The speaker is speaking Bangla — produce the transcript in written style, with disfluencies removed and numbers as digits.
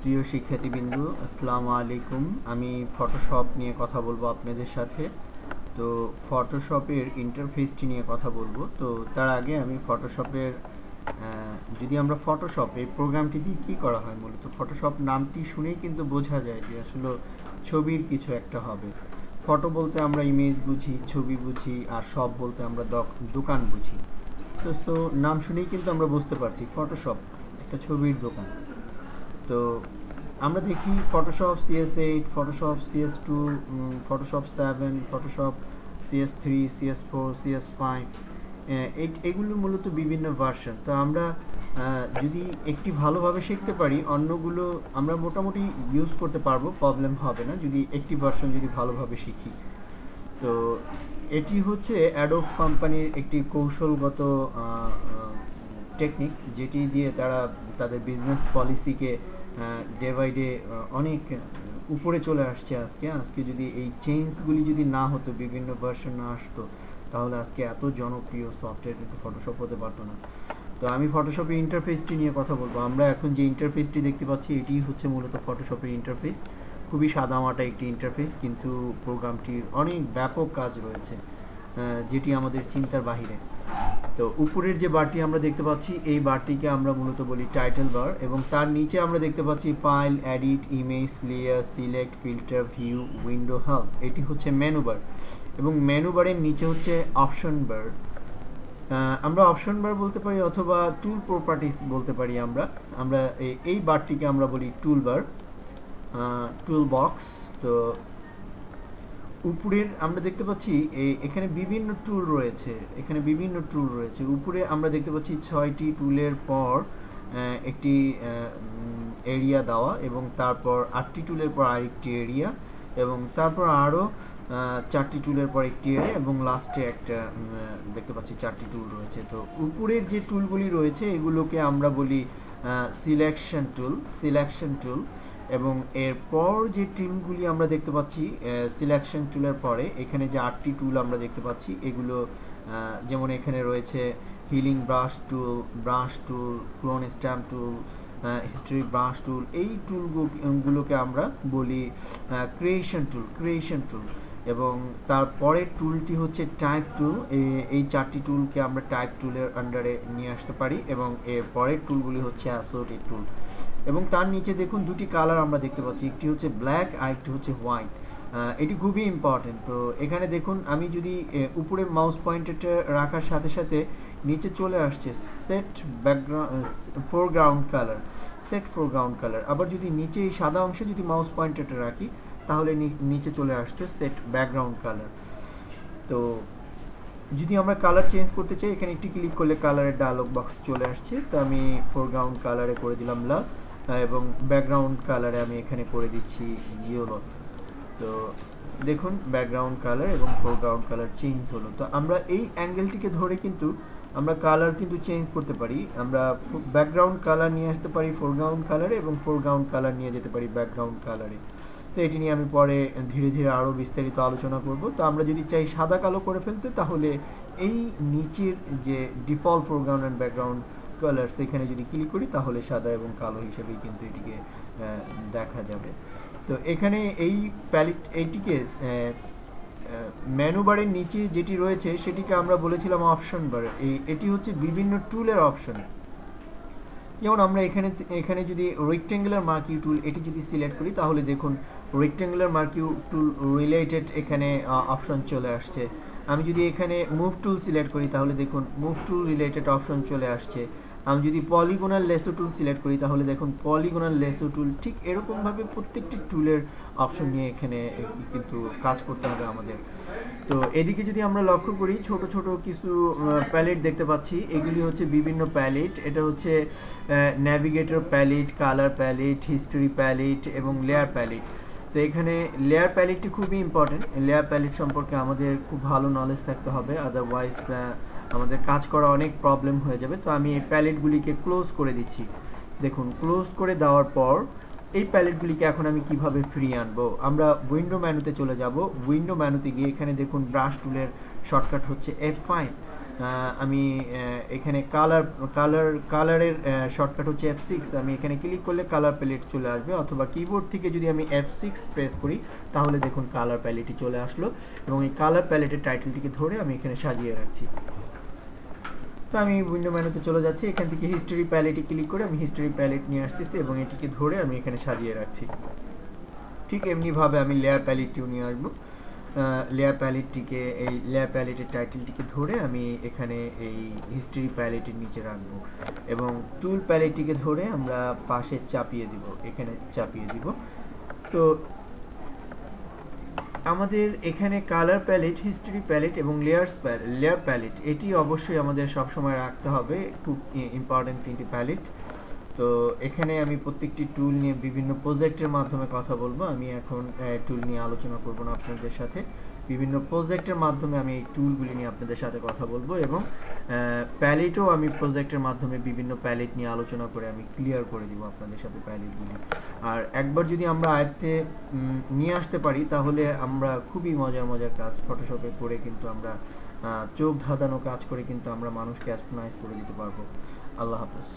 প্রিয় শিক্ষার্থীবৃন্দ, আসসালামু আলাইকুম। আমি ফটোশপ নিয়ে কথা বলবো আপনাদের সাথে। তো ফটোশপের ইন্টারফেসটি নিয়ে কথা বলবো। তো তার আগে আমি ফটোশপের যদি আমরা ফটোশপ এই প্রোগ্রামটি দিয়ে কী করা হয়, মূলত ফটোশপ নামটি শুনেই কিন্তু বোঝা যায় যে আসলে ছবির কিছু একটা হবে। ফটো বলতে আমরা ইমেজ বুঝি, ছবি বুঝি, আর শপ বলতে আমরা দোকান বুঝি। তো নাম শুনেই কিন্তু আমরা বুঝতে পারছি ফটোশপ একটা ছবির দোকান। তো আমরা দেখি Photoshop CS8, Photoshop CS2, Photoshop 7, Photoshop CS3, CS4, CS5, এগুলো মূলত বিভিন্ন ভার্সন। তো আমরা যদি একটি ভালোভাবে শিখতে পারি, অন্যগুলো আমরা মোটামুটি ইউজ করতে পারবো, প্রবলেম হবে না যদি একটি ভার্সন যদি ভালোভাবে শিখি। তো এটি হচ্ছে অ্যাডোব কোম্পানির একটি কৌশলগত টেকনিক, যেটি দিয়ে তারা তাদের বিজনেস পলিসিকে ডে বাই ডে অনেক উপরে চলে আসছে। আজকে যদি এই চেঞ্জগুলি যদি না হতো, বিভিন্ন ভার্সন না আসতো, তাহলে আজকে এত জনপ্রিয় সফটওয়্যার কিন্তু ফটোশপ হতে পারতো না। তো আমি ফটোশপের ইন্টারফেসটি নিয়ে কথা বলবো। আমরা এখন যে ইন্টারফেসটি দেখতে পাচ্ছি, এটি হচ্ছে মূলত ফটোশপের ইন্টারফেস। খুবই সাদামাটা একটি ইন্টারফেস, কিন্তু প্রোগ্রামটির অনেক ব্যাপক কাজ রয়েছে, যেটি আমাদের চিন্তার বাহিরে। তো উপরের যে বারটি আমরা দেখতে পাচ্ছি, এই বারটিকে আমরা মূলত বলি টাইটেল বার, এবং তার নিচে আমরা দেখতে পাচ্ছি file, edit, image, layer, select, filter, view, window, help. এটি হচ্ছে মেনু বার, এবং মেনু বারের নিচে হচ্ছে অপশন বার। আমরা অপশন বার বলতে পারি অথবা টুল প্রপার্টিস বলতে পারি। আমরা এই বারটিকে আমরা বলি টুল বার, টুল বক্স। তো উপরের আমরা দেখতে পাচ্ছি এখানে বিভিন্ন টুল রয়েছে। উপরে আমরা দেখতে পাচ্ছি 6টি টুলের পর একটি এরিয়া দেওয়া, এবং তারপর 8টি টুলের পর আরেকটি এরিয়া, এবং তারপর আরও 4টি টুলের পর একটি এরিয়া, এবং লাস্টে একটা দেখতে পাচ্ছি 4টি টুল রয়েছে। তো উপরের যে টুলগুলি রয়েছে এগুলোকে আমরা বলি সিলেকশন টুল। এবং এরপর যে টুলগুলি আমরা দেখতে পাচ্ছি সিলেকশন টুলের পরে, এখানে যে 8টি টুল আমরা দেখতে পাচ্ছি, এগুলো যেমন এখানে রয়েছে হিলিং ব্রাশ টুল, ক্লোন স্ট্যাম্প টুল, হিস্টরি ব্রাশ টুল। এই টুলগুলোকে আমরা বলি ক্রিয়েশন টুল। এবং তারপরের টুলটি হচ্ছে টাইপ টুল। এই 4টি টুলকে আমরা টাইপ টুলের আন্ডারে নিয়ে আসতে পারি, এবং এর পরের টুলগুলি হচ্ছে অ্যাসোর্টেড টুল। এবং তার নিচে দেখুন দুটি কালার আমরা দেখতে পাচ্ছি, একটি হচ্ছে ব্ল্যাক আর একটি হচ্ছে হোয়াইট। এটি খুবই ইম্পর্টেন্ট। তো এখানে দেখুন, আমি যদি উপরে মাউস পয়েন্টারটা রাখার সাথে সাথে নিচে চলে আসছে সেট ফোরগ্রাউন্ড কালার। আবার যদি নিচে এই সাদা অংশে যদি মাউস পয়েন্টারটা রাখি, তাহলে নিচে চলে আসছে সেট ব্যাকগ্রাউন্ড কালার। তো যদি আমরা কালার চেঞ্জ করতে চাই, এখানে একটি ক্লিক করলে কালারের ডায়লগ বক্স চলে আসছে। তো আমি ফোরগ্রাউন্ড কালারে করে দিলাম লাল, এবং ব্যাকগ্রাউন্ড কালারে আমি এখানে করে দিচ্ছি ইয়েলো। তো দেখুন ব্যাকগ্রাউন্ড কালার এবং ফোরগ্রাউন্ড কালার চেঞ্জ হলো। তো আমরা এই অ্যাঙ্গেলটিকে ধরে কিন্তু আমরা কালার কিন্তু চেঞ্জ করতে পারি। আমরা ব্যাকগ্রাউন্ড কালার নিয়ে আসতে পারি ফোরগ্রাউন্ড কালারে, এবং ফোরগ্রাউন্ড কালার নিয়ে যেতে পারি ব্যাকগ্রাউন্ড কালারে। তো এটি নিয়ে আমি পরে ধীরে ধীরে আরও বিস্তারিত আলোচনা করব। তো আমরা যদি চাই সাদা কালো করে ফেলতে, তাহলে এই নিচের যে default foreground and background colour, সেখানে যদি ক্লিক করি, তাহলে সাদা এবং কালো হিসেবেই কিন্তু এটিকে দেখা যাবে। তো এখানে এইটিকে মেনু বারের নিচে যেটি রয়েছে সেটিকে আমরা বলেছিলাম অপশন বার। এটি হচ্ছে বিভিন্ন টুলের অপশন। যেমন আমরা এখানে যদি রেক্ট্যাঙ্গুলার মার্কিউ টুল এটি যদি সিলেক্ট করি, তাহলে দেখুন রেক্ট্যাঙ্গুলার মার্কিউ টুল রিলেটেড এখানে অপশন চলে আসছে। আমি যদি এখানে মুভ টুল সিলেক্ট করি, তাহলে দেখুন মুভ টুল রিলেটেড অপশন চলে আসছে। আমি যদি পলিগোনাল লেসো টুল সিলেক্ট করি, তাহলে দেখুন পলিগোনাল লেসো টুল। ঠিক এরকমভাবে প্রত্যেকটি টুলের অপশন নিয়ে এখানে কিন্তু কাজ করতে হবে আমাদের। তো এদিকে যদি আমরা লক্ষ্য করি, ছোট ছোট কিছু প্যালেট দেখতে পাচ্ছি। এগুলি হচ্ছে বিভিন্ন প্যালেট। এটা হচ্ছে navigator palette, colour palette, history palette এবং লেয়ার প্যালেট। তো এখানে লেয়ার প্যালেটটি খুবই ইম্পর্টেন্ট। লেয়ার প্যালেট সম্পর্কে আমাদের খুব ভালো নলেজ থাকতে হবে, আদারওয়াইজ আমাদের কাজ করা অনেক প্রবলেম হয়ে যাবে। তো আমি এই প্যালেটগুলিকে ক্লোজ করে দিচ্ছি। দেখুন ক্লোজ করে দেওয়ার পর এই প্যালেটগুলিকে এখন আমি কিভাবে ফ্রি আনবো, আমরা উইন্ডো মেনুতে চলে যাব। উইন্ডো মেনুতে গিয়ে এখানে দেখুন ব্রাশ টুলের শর্টকাট হচ্ছে F5। আমি এখানে কালারের শর্টকাট হচ্ছে F6। আমি এখানে ক্লিক করলে কালার প্যালেট চলে আসবে, অথবা কিবোর্ড থেকে যদি আমি F6 প্রেস করি তাহলে দেখুন কালার প্যালেটটি চলে আসলো, এবং এই কালার প্যালেটের টাইটেলটিকে ধরে আমি এখানে সাজিয়ে রাখছি। তো আমি উইন্ডো মেনুতে চলে যাচ্ছি, এখান থেকে হিস্টোরি প্যালেটে ক্লিক করে আমি হিস্টোরি প্যালেট নিয়ে আসতেছি এবং এটিকে ধরে আমি এখানে সাজিয়ে রাখছি। ঠিক এমনিভাবে আমি লেয়ার প্যালেটটিও নিয়ে আসবো। লেয়ার প্যালেটটিকে, এই লেয়ার প্যালেটের টাইটেলটিকে ধরে আমি এখানে এই হিস্টোরি প্যালেটের নিচে রাখবো, এবং টুল প্যালেটটিকে ধরে আমরা পাশে চাপিয়ে দিব, এখানে চাপিয়ে দিব। তো আমাদের এখানে কালার প্যালেট, হিস্টোরি প্যালেট এবং লেয়ার প্যালেট এটি অবশ্যই আমাদের সবসময় রাখতে হবে, খুব ইম্পর্টেন্ট তিনটি প্যালেট। তো এখানে আমি প্রত্যেকটি টুল নিয়ে বিভিন্ন প্রজেক্টের মাধ্যমে কথা বলবো। আমি এখন টুল নিয়ে আলোচনা করব না আপনাদের সাথে, বিভিন্ন প্রজেক্টের মাধ্যমে আমি এই টুলগুলি নিয়ে আপনাদের সাথে কথা বলবো, এবং প্যালেটও আমি প্রজেক্টের মাধ্যমে বিভিন্ন প্যালেট নিয়ে আলোচনা করে আমি ক্লিয়ার করে দিব আপনাদের সাথে প্যালেটগুলি। আর একবার যদি আমরা আয়ত্তে নিয়ে আসতে পারি তাহলে আমরা খুবই মজার মজার কাজ ফটোশপে করে কিন্তু আমরা চোখ ধাঁধানো কাজ করে কিন্তু আমরা মানুষকে অ্যাস্ট্রোনাইজ করে দিতে পারবো। আল্লাহ হাফেজ।